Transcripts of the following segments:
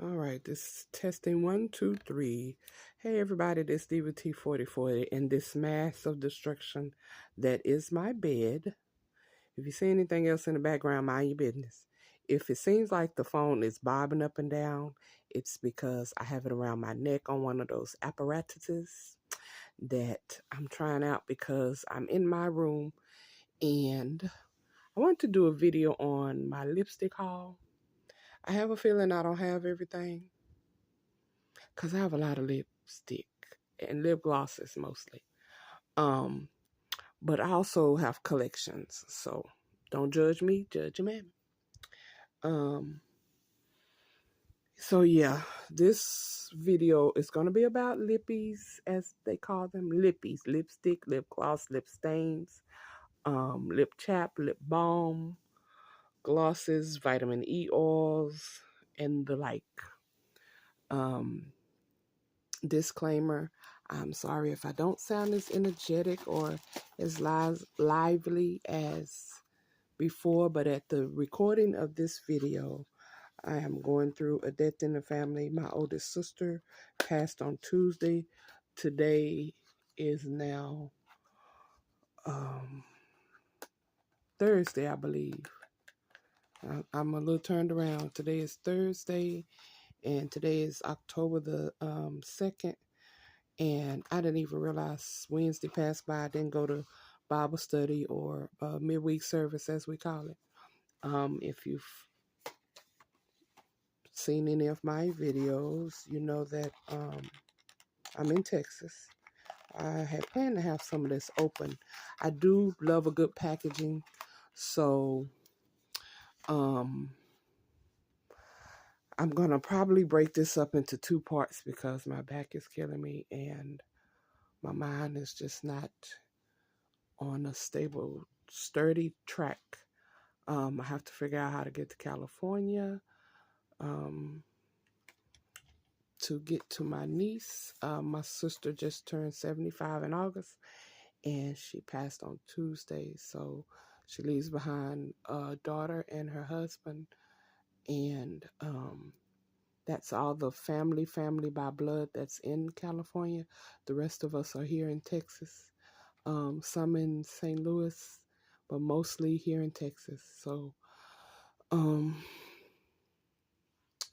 All right, this is testing 1, 2, 3. Hey everybody, this Diva T4040 and this mass of destruction that is my bed. If you see anything else in the background, mind your business. If it seems like the phone is bobbing up and down, it's because I have it around my neck on one of those apparatuses that I'm trying out because I'm in my room and I want to do a video on my lipstick haul. I have a feeling I don't have everything, because I have a lot of lipstick and lip glosses mostly. Um, but I also have collections, so don't judge me, judge your man. Um, so yeah, this video is gonna be about lippies, as they call them, lippies, lipstick, lip gloss, lip stains, lip chap, lip balm, glosses, vitamin E oils, and the like. Um, Disclaimer, I'm sorry if I don't sound as energetic or as lively as before, but at the recording of this video, I am going through a death in the family. My oldest sister passed on Tuesday. Today is now Thursday, I believe. I'm a little turned around. Today is Thursday, and today is October the 2nd. And I didn't even realize Wednesday passed by. I didn't go to Bible study or midweek service, as we call it. If you've seen any of my videos, you know that I'm in Texas. I had planned to have some of this open. I do love a good packaging, so I'm gonna probably break this up into 2 parts because my back is killing me and my mind is just not on a stable, sturdy track. I have to figure out how to get to California to get to my niece. My sister just turned 75 in August, and she passed on Tuesday. So she leaves behind a daughter and her husband, and that's all the family by blood that's in California. The rest of us are here in Texas. Some in St. Louis, but mostly here in Texas. Um,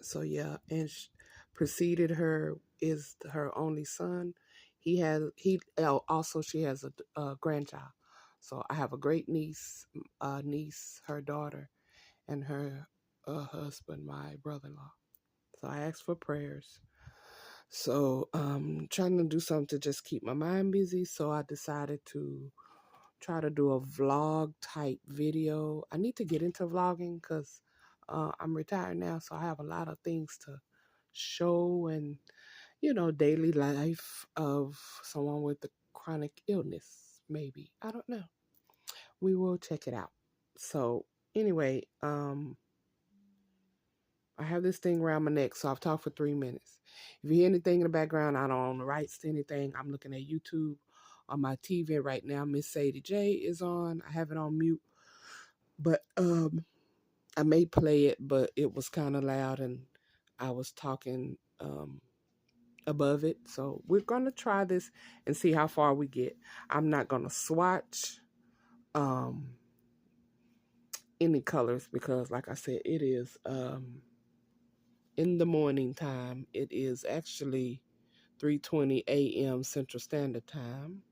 so yeah, and preceded her is her only son. Also she has a grandchild. So I have a great niece, her daughter, and her husband, my brother-in-law. So I asked for prayers. So trying to do something to just keep my mind busy. So I decided to try to do a vlog type video. I need to get into vlogging because I'm retired now, so I have a lot of things to show and, daily life of someone with a chronic illness, maybe. I don't know. We will check it out. So anyway, I have this thing around my neck, so I've talked for 3 minutes. If you hear anything in the background, I don't own the rights to anything. I'm looking at YouTube on my TV right now. Miss Sadie J is on. I have it on mute, but I may play it, but it was kind of loud and I was talking above it. So we're gonna try this and see how far we get. I'm not gonna swatch any colors because, like I said, it is in the morning time. It is actually 3:20 a.m. Central Standard Time.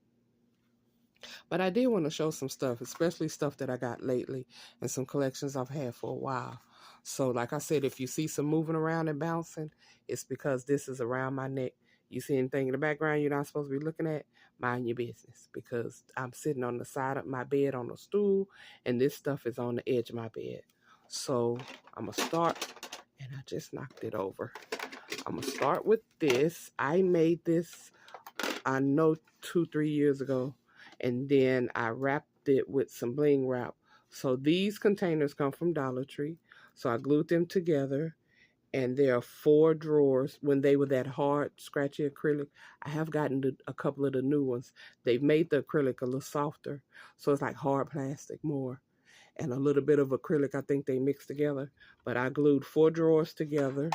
But I did want to show some stuff, especially stuff that I got lately and some collections I've had for a while. So like I said, if you see some moving around and bouncing, it's because this is around my neck. You see anything in the background you're not supposed to be looking at, mind your business, because I'm sitting on the side of my bed on a stool and this stuff is on the edge of my bed. So I'm going to start, and I just knocked it over. I'm going to start with this. I made this, I know, 2-3 years ago, and then I wrapped it with some bling wrap. So these containers come from Dollar Tree. So I glued them together, and there are 4 drawers. When they were that hard, scratchy acrylic, I have gotten a couple of the new ones. They've made the acrylic a little softer, so it's like hard plastic more, and a little bit of acrylic I think they mixed together. But I glued 4 drawers together,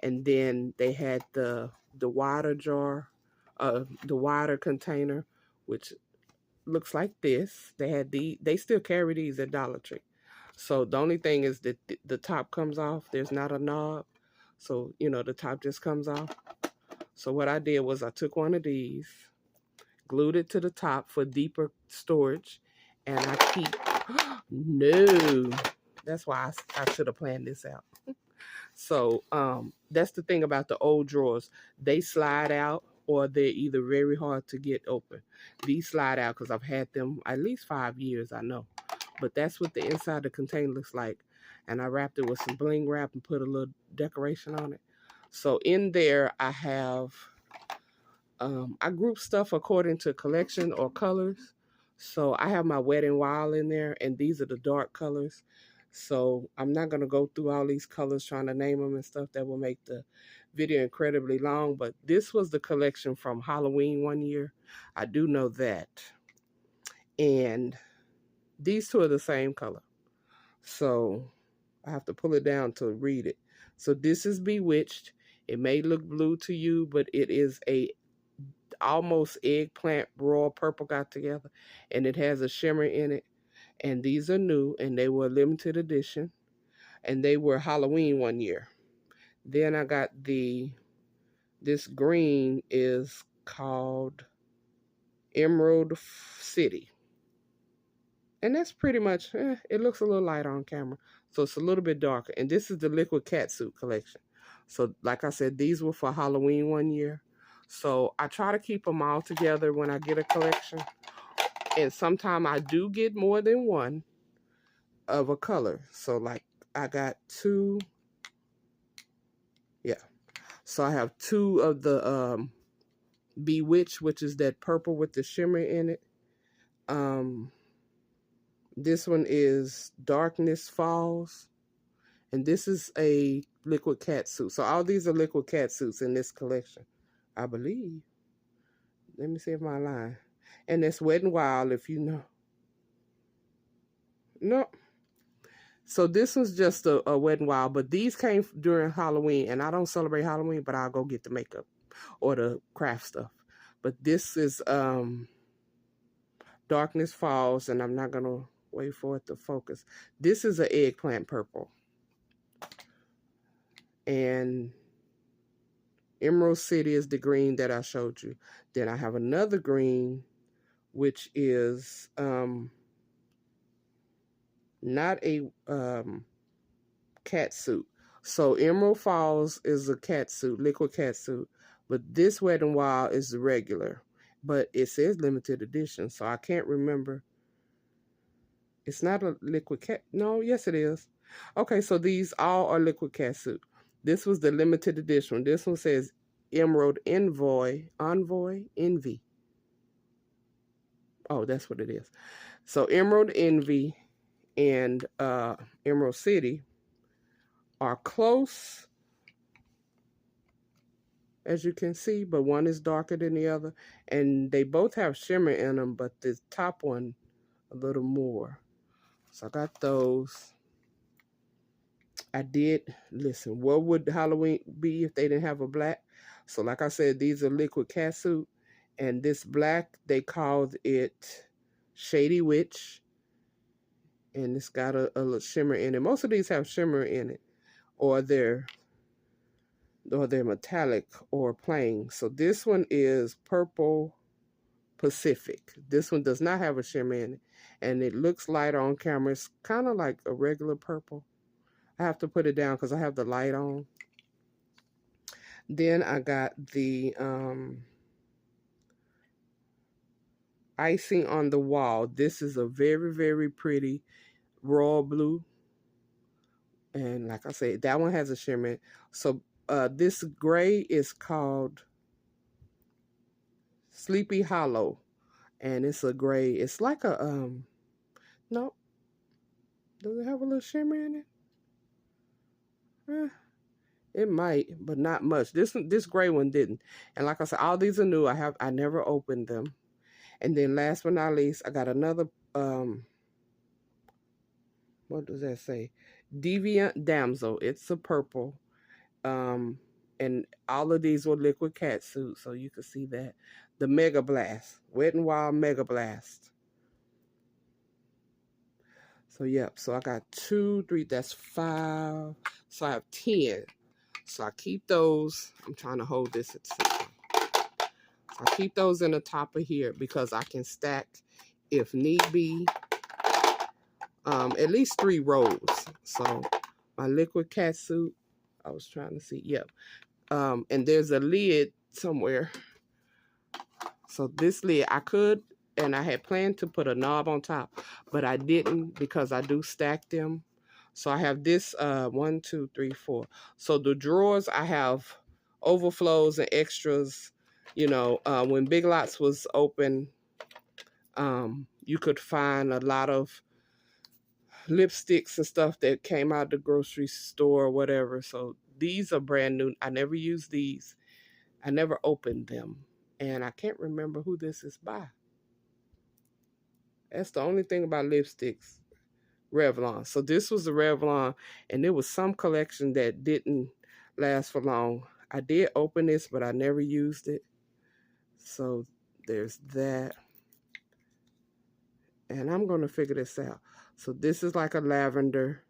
And then they had the water jar, the water container, which looks like this. They still carry these at Dollar Tree. So the only thing is that the top comes off. There's not a knob. So, the top just comes off. So what I did was I took one of these, glued it to the top for deeper storage, and I keep, no, that's why I should have planned this out. So that's the thing about the old drawers. They slide out or they're either very hard to get open. These slide out because I've had them at least 5 years, I know. But that's what the inside of the container looks like. And I wrapped it with some bling wrap and put a little decoration on it. So in there I have, I group stuff according to collection or colors. So I have my Wet n Wild in there, and these are the dark colors. So I'm not going to go through all these colors trying to name them and stuff. That will make the video incredibly long. But this was the collection from Halloween one year. I do know that. And these two are the same color. So I have to pull it down to read it. So this is Bewitched. It may look blue to you, but it is a almost eggplant raw purple got together, and it has a shimmer in it. And these are new, and they were limited edition, and they were Halloween one year. Then I got this green is called Emerald City, and that's pretty much, it looks a little lighter on camera, so it's a little bit darker. And this is the liquid catsuit collection. So like I said, these were for Halloween one year. So I try to keep them all together when I get a collection. And sometimes I do get more than one of a color. So like I got two. Yeah. So I have two of the Bewitched, which is that purple with the shimmer in it. This one is Darkness Falls. And this is a liquid catsuit. So all these are liquid catsuits in this collection, I believe. Let me see if my line. And it's Wet n Wild, if you know. No. So this was just a Wet n Wild, but these came during Halloween, and I don't celebrate Halloween, but I'll go get the makeup or the craft stuff. But this is Darkness Falls, and I'm not going to wait for it to focus. This is an eggplant purple. And Emerald City is the green that I showed you. Then I have another green, which is not a catsuit. So Emerald Falls is a catsuit, liquid catsuit, but this Wet n Wild is the regular. But it says limited edition, so I can't remember. It's not a liquid cat. No, yes it is. Okay, so these all are liquid catsuit. This was the limited edition. This one says Emerald Envy. Oh, that's what it is. So Emerald Envy and Emerald City are close, as you can see, but one is darker than the other. And they both have shimmer in them, but the top one a little more. So I got those. I did, listen, what would Halloween be if they didn't have a black? So like I said, these are liquid catsuit. And this black, they called it Shady Witch. And it's got a little shimmer in it. Most of these have shimmer in it. Or they're metallic or plain. So this one is Purple Pacific. This one does not have a shimmer in it. And it looks lighter on camera. It's kind of like a regular purple. I have to put it down because I have the light on. Then I got the Icing on the Wall. This is a very, very pretty royal blue. And like I said, that one has a shimmer. So this gray is called Sleepy Hollow. And it's a gray. It's like a, no. Does it have a little shimmer in it? It might, but not much. This gray one didn't. And like I said, all these are new. I never opened them. And then last but not least, I got another, what does that say? Deviant Damsel. It's a purple. And all of these were liquid cat suit, so you can see that. The Mega Blast, Wet n Wild Mega Blast. So yep, so I got 2, 3, that's 5. So I have 10. So I keep those. I'm trying to hold this at the same time. So I keep those in the top of here because I can stack, if need be, at least 3 rows. So my liquid cat suit, I was trying to see, yep. And there's a lid somewhere. So this lid, I could, and I had planned to put a knob on top, but I didn't because I do stack them. So I have this 1, 2, 3, 4. So the drawers, I have overflows and extras. You know, when Big Lots was open, you could find a lot of lipsticks and stuff that came out of the grocery store or whatever. So these are brand new. I never used these. I never opened them. And I can't remember who this is by. That's the only thing about lipsticks. Revlon. So this was the Revlon, and there was some collection that didn't last for long. I did open this, but I never used it. So there's that. And I'm going to figure this out. So this is like a lavender.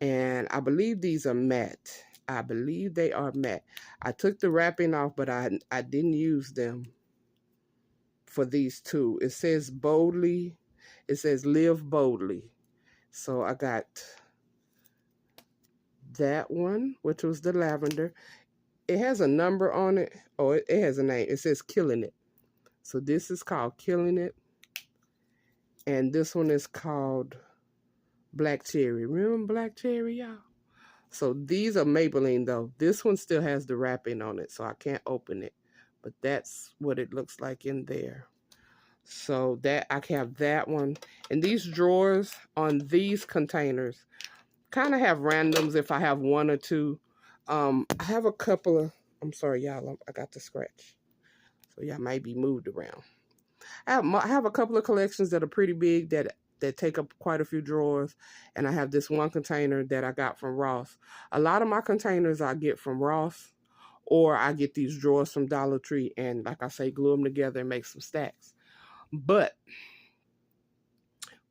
And I believe these are matte. I believe they are matte. I took the wrapping off, but I didn't use them for these two. It says boldly. It says live boldly. So I got that one, which was the lavender. It has a number on it. Oh, it has a name. It says Killing It. So this is called Killing It. And this one is called Black Cherry. Remember Black Cherry, y'all? So these are Maybelline, though. This one still has the wrapping on it, so I can't open it. But that's what it looks like in there. So that I can have that one. And these drawers on these containers kind of have randoms if I have 1 or 2. I have a couple of, I'm sorry, y'all, I got the scratch. So y'all might be moved around. I have a couple of collections that are pretty big that take up quite a few drawers. And I have this one container that I got from Ross. A lot of my containers I get from Ross, or I get these drawers from Dollar Tree and, like I say, glue them together and make some stacks. But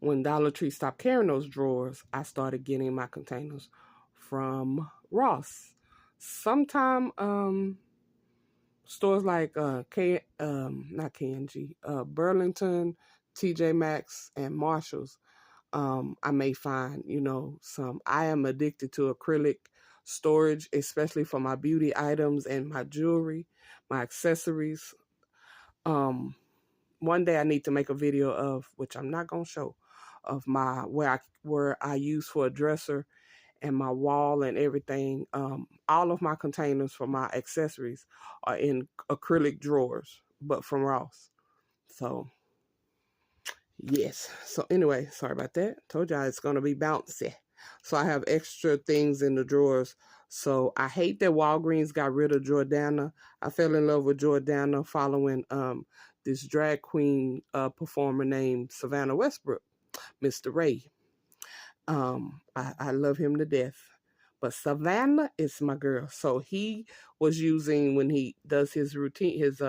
when Dollar Tree stopped carrying those drawers, I started getting my containers from Ross. Sometime stores like not KNG, Burlington, TJ Maxx, and Marshalls, I may find, you know, some. I am addicted to acrylic storage, especially for my beauty items and my jewelry, my accessories. One day I need to make a video of, which I'm not gonna show, of my where I use for a dresser and my wall and everything. All of my containers for my accessories are in acrylic drawers, but from Ross. So yes. So anyway, sorry about that. Told y'all it's gonna be bouncy. So I have extra things in the drawers. So I hate that Walgreens got rid of Jordana. I fell in love with Jordana following this drag queen performer named Savannah Westbrook, Mr. Ray. I love him to death. But Savannah is my girl. So he was using, when he does his routine, his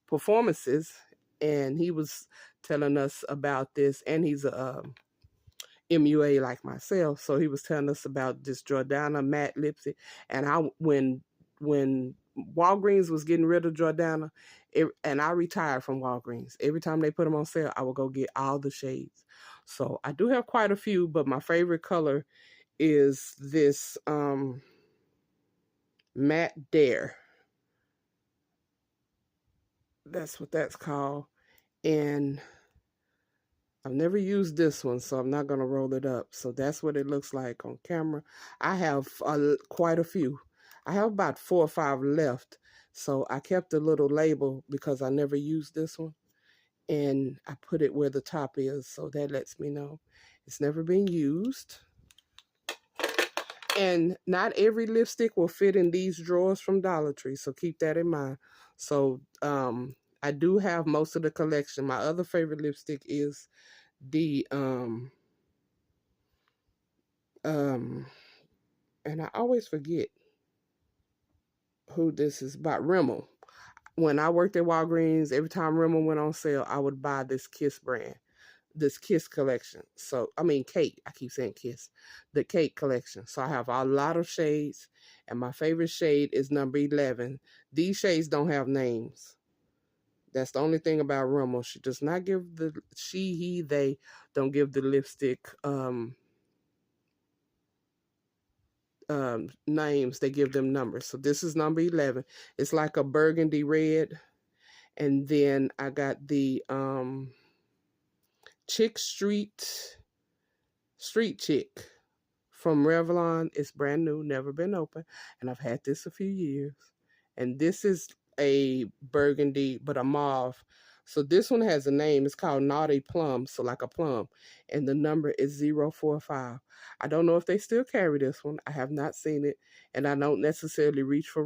performances, and he was telling us about this, and he's a MUA like myself, so he was telling us about this Jordana matte lipstick. And when Walgreens was getting rid of Jordana, and I retired from Walgreens, every time they put them on sale, I would go get all the shades. So I do have quite a few, but my favorite color is this matte Dare. That's what that's called. And I've never used this one, so I'm not going to roll it up. So that's what it looks like on camera. I have quite a few. I have about 4 or 5 left. So I kept a little label because I never used this one. And I put it where the top is, so that lets me know it's never been used. And not every lipstick will fit in these drawers from Dollar Tree, so keep that in mind. So I do have most of the collection. My other favorite lipstick is the and I always forget. who this is about, Rimmel. When I worked at Walgreens, every time Rimmel went on sale, I would buy this Kiss brand, this Kiss collection. So, I mean, Kate. I keep saying Kiss. The Kate collection. So, I have a lot of shades, and my favorite shade is number 11. These shades don't have names. That's the only thing about Rimmel. She does not give the, they don't give the lipstick names. They give them numbers. So, this is number 11. It's like a burgundy red. And then I got the Chick Street Chick from Revlon. It's brand new, never been open, and I've had this a few years. And this is a burgundy, but a mauve. So this one has a name. It's called Naughty Plum, so like a plum. And the number is 045. I don't know if they still carry this one. I have not seen it, and I don't necessarily reach for